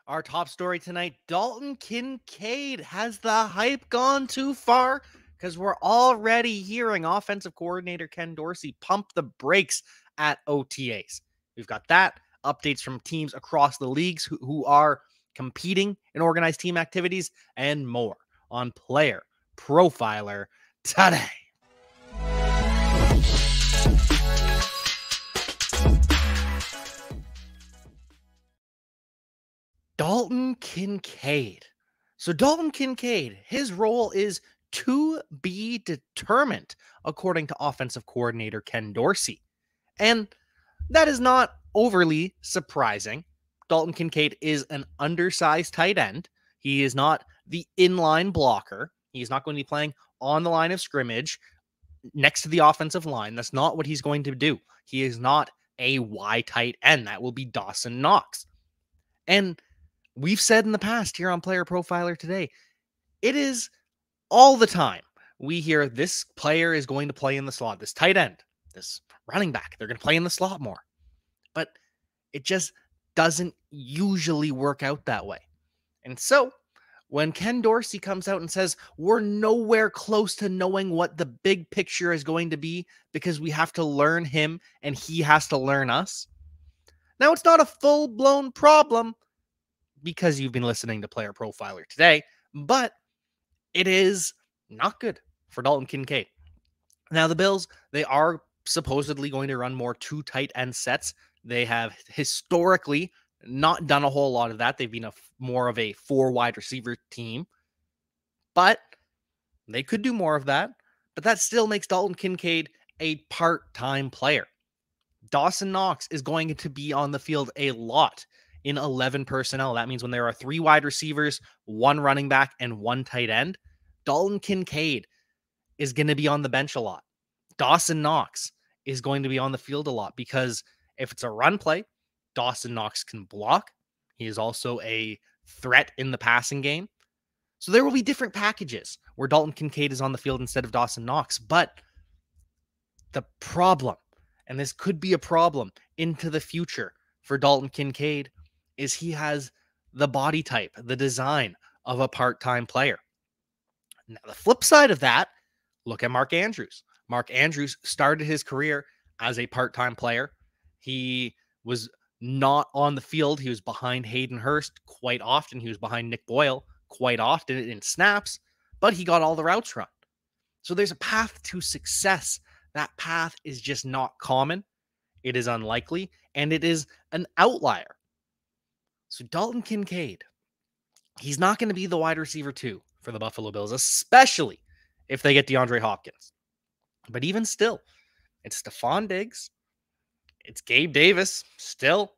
Our top story tonight, Dalton Kincaid. Has the hype gone too far? Because we're already hearing offensive coordinator Ken Dorsey pump the brakes at OTAs. We've got that, updates from teams across the leagues who are competing in organized team activities, and more on Player Profiler today. Dalton Kincaid. So Dalton Kincaid, his role is to be determined, according to offensive coordinator Ken Dorsey. And that is not overly surprising. Dalton Kincaid is an undersized tight end. He is not the inline blocker. He's not going to be playing on the line of scrimmage next to the offensive line. That's not what he's going to do. He is not a Y tight end. That will be Dawson Knox. And we've said in the past here on Player Profiler Today, it is all the time we hear this player is going to play in the slot, this tight end, this running back, they're going to play in the slot more. But it just doesn't usually work out that way. And so when Ken Dorsey comes out and says, we're nowhere close to knowing what the big picture is going to be because we have to learn him and he has to learn us. Now, it's not a full-blown problem because you've been listening to Player Profiler Today, but it is not good for Dalton Kincaid. Now, the Bills, they are supposedly going to run more two tight end sets. They have historically not done a whole lot of that. They've been more of a four wide receiver team, but they could do more of that. But that still makes Dalton Kincaid a part-time player. Dawson Knox is going to be on the field a lot in 11 personnel. That means when there are three wide receivers, one running back, and one tight end, Dalton Kincaid is going to be on the bench a lot. Dawson Knox is going to be on the field a lot because if it's a run play, Dawson Knox can block. He is also a threat in the passing game. So there will be different packages where Dalton Kincaid is on the field instead of Dawson Knox. But the problem, and this could be a problem into the future for Dalton Kincaid, is he has the body type, the design of a part-time player. Now, the flip side of that, look at Mark Andrews. Mark Andrews started his career as a part-time player. He was not on the field. He was behind Hayden Hurst quite often. He was behind Nick Boyle quite often in snaps, but he got all the routes run. So there's a path to success. That path is just not common. It is unlikely, and it is an outlier. So Dalton Kincaid, he's not going to be the wide receiver 2 for the Buffalo Bills, especially if they get DeAndre Hopkins. But even still, it's Stephon Diggs, it's Gabe Davis, still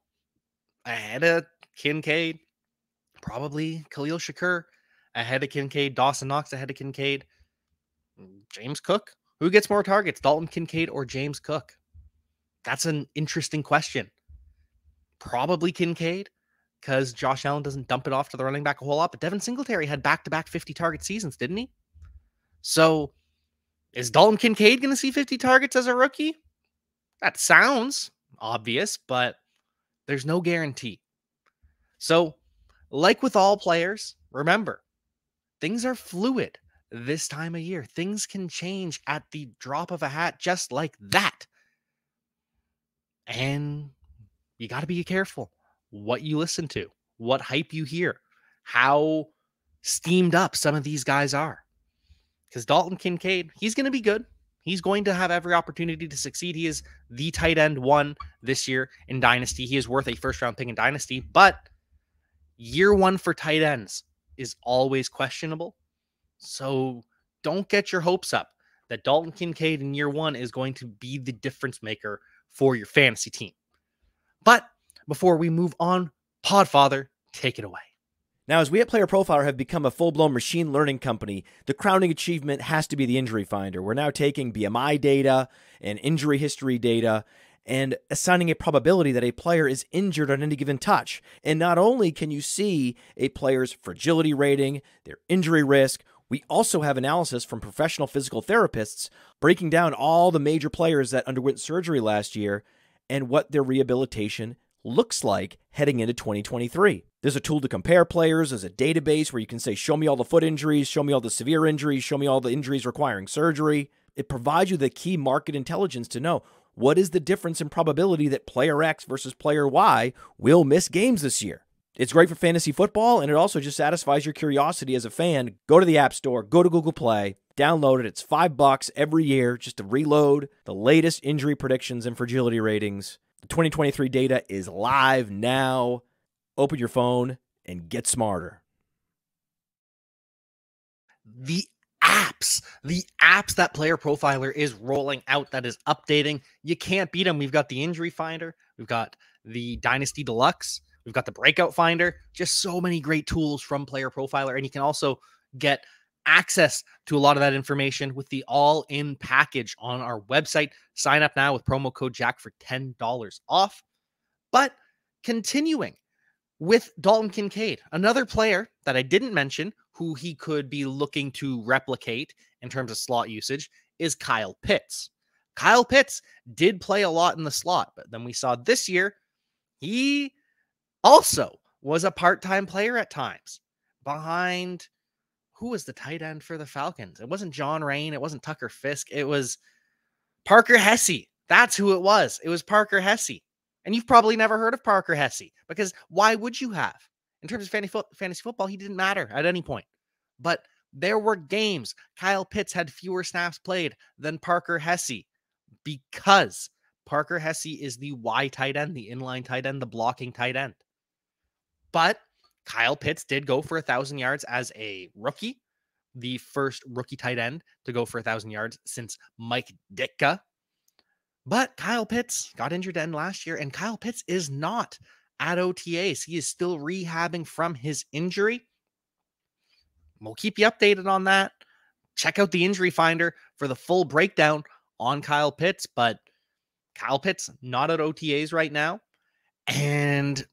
ahead of Kincaid, probably Khalil Shakur ahead of Kincaid, Dawson Knox ahead of Kincaid, James Cook. Who gets more targets, Dalton Kincaid or James Cook? That's an interesting question. Probably Kincaid, because Josh Allen doesn't dump it off to the running back a whole lot, but Devin Singletary had back-to-back 50-target seasons, didn't he? So is Dalton Kincaid going to see 50 targets as a rookie? That sounds obvious, but there's no guarantee. So, like with all players, remember, things are fluid this time of year. Things can change at the drop of a hat just like that. And you got to be careful what you listen to, what hype you hear, how steamed up some of these guys are. Because Dalton Kincaid, he's going to be good. He's going to have every opportunity to succeed. He is the tight end 1 this year in Dynasty. He is worth a first-round pick in Dynasty, but year 1 for tight ends is always questionable. So don't get your hopes up that Dalton Kincaid in year 1 is going to be the difference maker for your fantasy team. But before we move on, Podfather, take it away. Now, as we at Player Profiler have become a full-blown machine learning company, the crowning achievement has to be the injury finder. We're now taking BMI data and injury history data and assigning a probability that a player is injured on any given touch. And not only can you see a player's fragility rating, their injury risk, we also have analysis from professional physical therapists breaking down all the major players that underwent surgery last year and what their rehabilitation looks like heading into 2023. There's a tool to compare players. There's a database where you can say, show me all the foot injuries, show me all the severe injuries, show me all the injuries requiring surgery. It provides you the key market intelligence to know what is the difference in probability that player X versus player Y will miss games this year. It's great for fantasy football, and it also just satisfies your curiosity as a fan. Go to the App Store, go to Google Play, download it. It's $5 every year just to reload the latest injury predictions and fragility ratings. The 2023 data is live now. Open your phone and get smarter. The apps that Player Profiler is rolling out, that is updating, you can't beat them. We've got the Injury Finder, we've got the Dynasty Deluxe, we've got the Breakout Finder, just so many great tools from Player Profiler. And you can also get access to a lot of that information with the all-in package on our website. Sign up now with promo code Jack for $10 off. But continuing with Dalton Kincaid, another player that I didn't mention who he could be looking to replicate in terms of slot usage is Kyle Pitts. Kyle Pitts did play a lot in the slot, but then we saw this year he also was a part-time player at times behind, who was the tight end for the Falcons? It wasn't John Rain. It wasn't Tucker Fisk. It was Parker Hesse. That's who it was. It was Parker Hesse. And you've probably never heard of Parker Hesse, because why would you have? In terms of fantasy football, he didn't matter at any point. But there were games Kyle Pitts had fewer snaps played than Parker Hesse, because Parker Hesse is the Y tight end, the inline tight end, the blocking tight end. But Kyle Pitts did go for 1,000 yards as a rookie, the first rookie tight end to go for 1,000 yards since Mike Ditka. But Kyle Pitts got injured end last year, and Kyle Pitts is not at OTAs. He is still rehabbing from his injury. We'll keep you updated on that. Check out the Injury Finder for the full breakdown on Kyle Pitts, but Kyle Pitts not at OTAs right now. And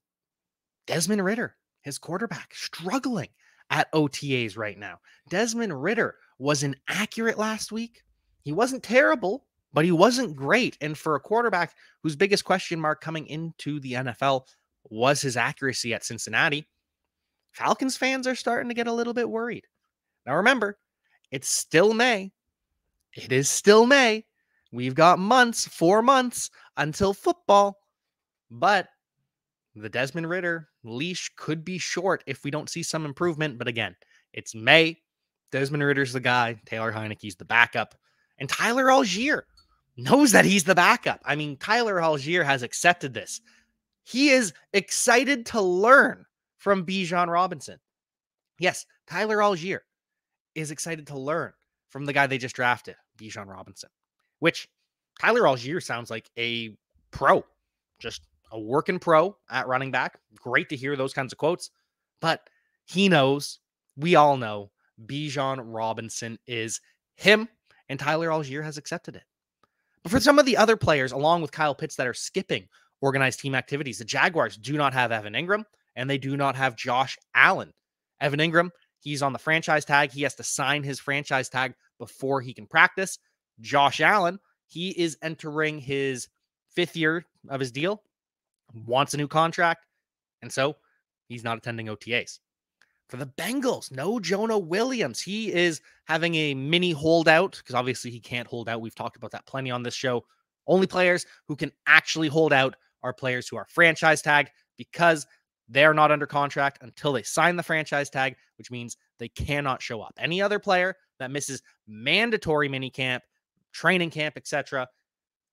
Desmond Ridder, his quarterback, struggling at OTAs right now. Desmond Ridder was inaccurate last week. He wasn't terrible, but he wasn't great. And for a quarterback whose biggest question mark coming into the NFL was his accuracy at Cincinnati, Falcons fans are starting to get a little bit worried. Now remember, it's still May. It is still May. We've got 4 months until football. But the Desmond Ridder leash could be short if we don't see some improvement. But again, it's May. Desmond Ridder's the guy. Taylor Heineke's the backup. And Tyler Algier knows that he's the backup. I mean, Tyler Algier has accepted this. He is excited to learn from Bijan Robinson. Yes, Tyler Algier is excited to learn from the guy they just drafted, Bijan Robinson, which Tyler Algier sounds like a pro, just a working pro at running back. Great to hear those kinds of quotes, but he knows, we all know, Bijan Robinson is him, and Tyler Algier has accepted it. But for some of the other players, along with Kyle Pitts, that are skipping organized team activities, the Jaguars do not have Evan Ingram, and they do not have Josh Allen. Evan Ingram, he's on the franchise tag. He has to sign his franchise tag before he can practice. Josh Allen, he is entering his 5th year of his deal, wants a new contract, and so he's not attending OTAs. For the Bengals, no Jonah Williams. He is having a mini holdout, because obviously he can't hold out. We've talked about that plenty on this show. Only players who can actually hold out are players who are franchise tagged, because they are not under contract until they sign the franchise tag, which means they cannot show up. Any other player that misses mandatory minicamp, training camp, etc.,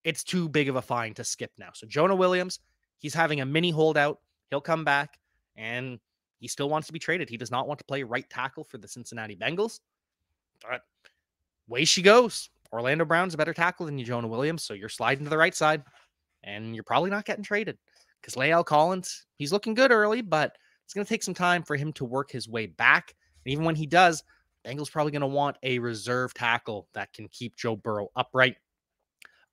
it's too big of a fine to skip now. So Jonah Williams, he's having a mini holdout. He'll come back, and he still wants to be traded. He does not want to play right tackle for the Cincinnati Bengals. But way she goes. Orlando Brown's a better tackle than you, Jonah Williams, so you're sliding to the right side, and you're probably not getting traded. Because Lael Collins, he's looking good early, but it's going to take some time for him to work his way back. And even when he does, Bengals probably going to want a reserve tackle that can keep Joe Burrow upright.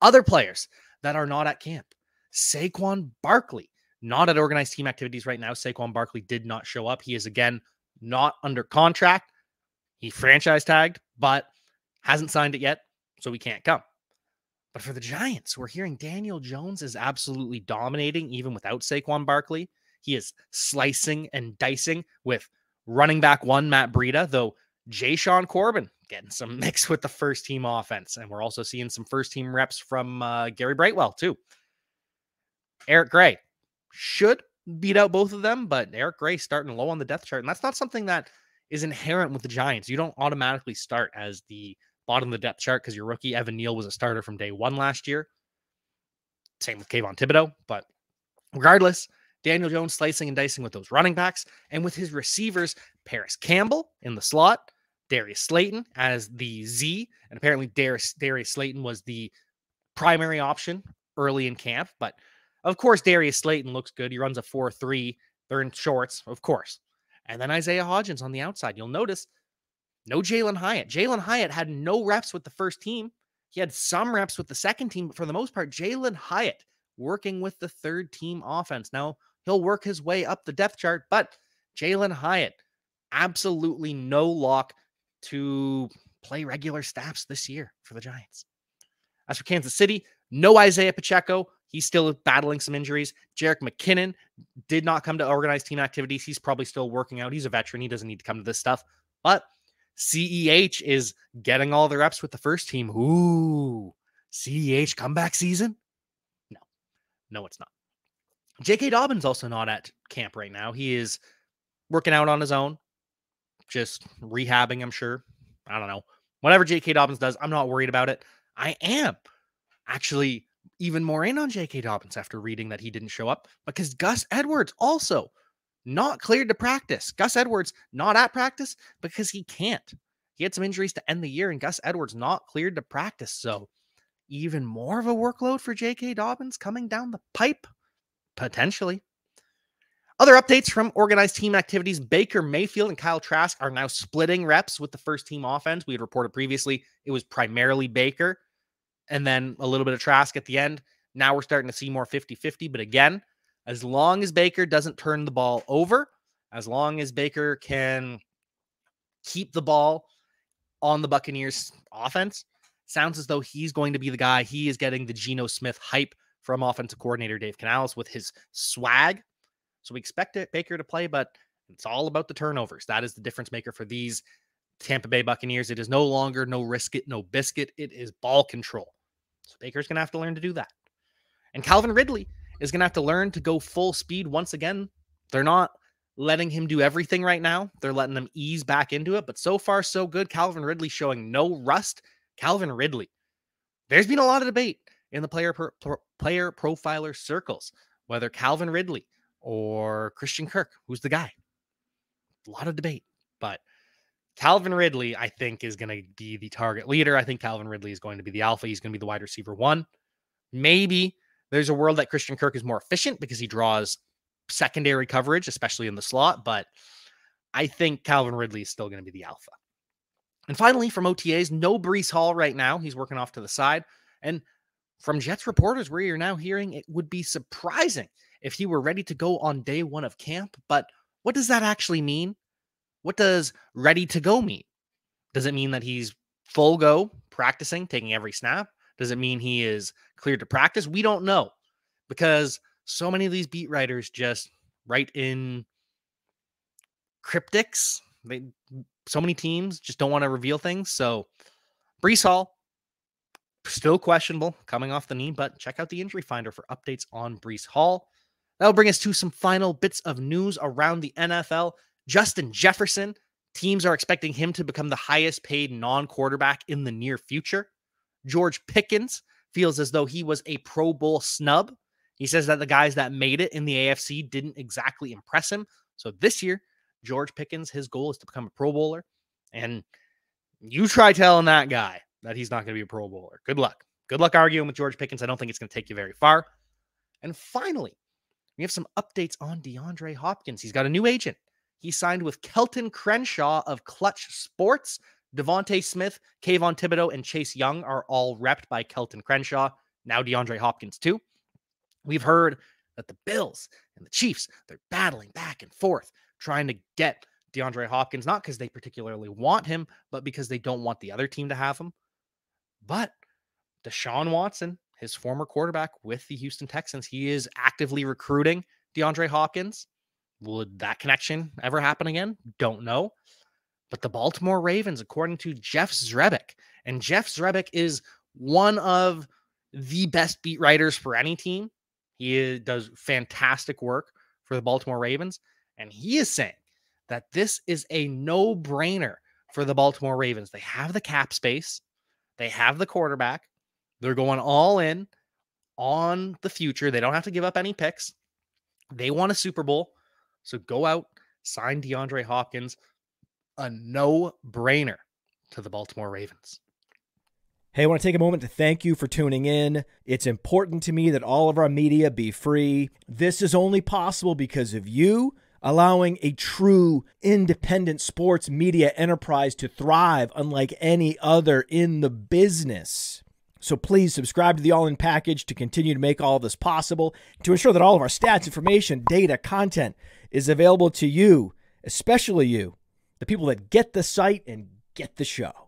Other players that are not at camp. Saquon Barkley, not at organized team activities right now. Saquon Barkley did not show up. He is, again, not under contract. He franchise tagged, but hasn't signed it yet, so he can't come. But for the Giants, we're hearing Daniel Jones is absolutely dominating even without Saquon Barkley. He is slicing and dicing with running back one, Matt Breida, though Jay-Sean Corbin getting some mix with the first team offense. And we're also seeing some first team reps from Gary Brightwell too. Eric Gray should beat out both of them, but Eric Gray starting low on the depth chart. And that's not something that is inherent with the Giants. You don't automatically start as the bottom of the depth chart because your rookie Evan Neal was a starter from day one last year. Same with Kayvon Thibodeau. But regardless, Daniel Jones slicing and dicing with those running backs and with his receivers, Paris Campbell in the slot, Darius Slayton as the Z. And apparently Darius Slayton was the primary option early in camp. But of course, Darius Slayton looks good. He runs a 4.3. They're in shorts, of course. And then Isaiah Hodgins on the outside. You'll notice no Jalen Hyatt. Jalen Hyatt had no reps with the first team. He had some reps with the second team, but for the most part, Jalen Hyatt working with the third team offense. Now, he'll work his way up the depth chart, but Jalen Hyatt, absolutely no lock to play regular snaps this year for the Giants. As for Kansas City, no Isaiah Pacheco. He's still battling some injuries. Jerick McKinnon did not come to organized team activities. He's probably still working out. He's a veteran. He doesn't need to come to this stuff. But CEH is getting all the reps with the first team. Ooh, CEH comeback season? No, it's not. J.K. Dobbins also not at camp right now. He is working out on his own, just rehabbing, I'm sure. I don't know. Whatever J.K. Dobbins does, I'm not worried about it. I am actually even more in on J.K. Dobbins after reading that he didn't show up because Gus Edwards also not cleared to practice. Gus Edwards not at practice because he can't. He had some injuries to end the year, and Gus Edwards not cleared to practice. So even more of a workload for J.K. Dobbins coming down the pipe? Potentially. Other updates from organized team activities. Baker Mayfield and Kyle Trask are now splitting reps with the first team offense. We had reported previously it was primarily Baker and then a little bit of Trask at the end. Now we're starting to see more 50-50. But again, as long as Baker doesn't turn the ball over, as long as Baker can keep the ball on the Buccaneers offense, sounds as though he's going to be the guy. He is getting the Geno Smith hype from offensive coordinator Dave Canales with his swag. So we expect Baker to play, but it's all about the turnovers. That is the difference maker for these Tampa Bay Buccaneers. It is no longer no risk it, no biscuit. It is ball control. So Baker's going to have to learn to do that. And Calvin Ridley is going to have to learn to go full speed once again. They're not letting him do everything right now. They're letting him ease back into it. But so far, so good. Calvin Ridley showing no rust. Calvin Ridley. There's been a lot of debate in the player profiler circles, whether Calvin Ridley or Christian Kirk, who's the guy. A lot of debate. But Calvin Ridley, I think, is going to be the target leader. I think Calvin Ridley is going to be the alpha. He's going to be the wide receiver one. Maybe there's a world that Christian Kirk is more efficient because he draws secondary coverage, especially in the slot. But I think Calvin Ridley is still going to be the alpha. And finally, from OTAs, no Breece Hall right now. He's working off to the side. And from Jets reporters, where you're now hearing it would be surprising if he were ready to go on day one of camp. But what does that actually mean? What does ready to go mean? Does it mean that he's full go, practicing, taking every snap? Does it mean he is cleared to practice? We don't know because so many of these beat writers just write in cryptics. So many teams just don't want to reveal things. So Breece Hall, still questionable coming off the knee, but check out the injury finder for updates on Breece Hall. That'll bring us to some final bits of news around the NFL. Justin Jefferson, teams are expecting him to become the highest paid non-quarterback in the near future. George Pickens feels as though he was a Pro Bowl snub. He says that the guys that made it in the AFC didn't exactly impress him. So this year, George Pickens, his goal is to become a Pro Bowler. And you try telling that guy that he's not going to be a Pro Bowler. Good luck. Good luck arguing with George Pickens. I don't think it's going to take you very far. And finally, we have some updates on DeAndre Hopkins. He's got a new agent. He signed with Kelton Crenshaw of Clutch Sports. Devontae Smith, Kayvon Thibodeau, and Chase Young are all repped by Kelton Crenshaw. Now DeAndre Hopkins too. We've heard that the Bills and the Chiefs, they're battling back and forth, trying to get DeAndre Hopkins, not because they particularly want him, but because they don't want the other team to have him. But Deshaun Watson, his former quarterback with the Houston Texans, he is actively recruiting DeAndre Hopkins. Would that connection ever happen again? Don't know. But the Baltimore Ravens, according to Jeff Zrebick, and Jeff Zrebick is one of the best beat writers for any team. He does fantastic work for the Baltimore Ravens. And he is saying that this is a no-brainer for the Baltimore Ravens. They have the cap space. They have the quarterback. They're going all in on the future. They don't have to give up any picks. They want a Super Bowl. So go out, sign DeAndre Hopkins. A no-brainer to the Baltimore Ravens. Hey, I want to take a moment to thank you for tuning in. It's important to me that all of our media be free. This is only possible because of you allowing a true independent sports media enterprise to thrive unlike any other in the business. So please subscribe to the All In Package to continue to make all of this possible, to ensure that all of our stats, information, data, content is available to you, especially you, the people that get the site and get the show.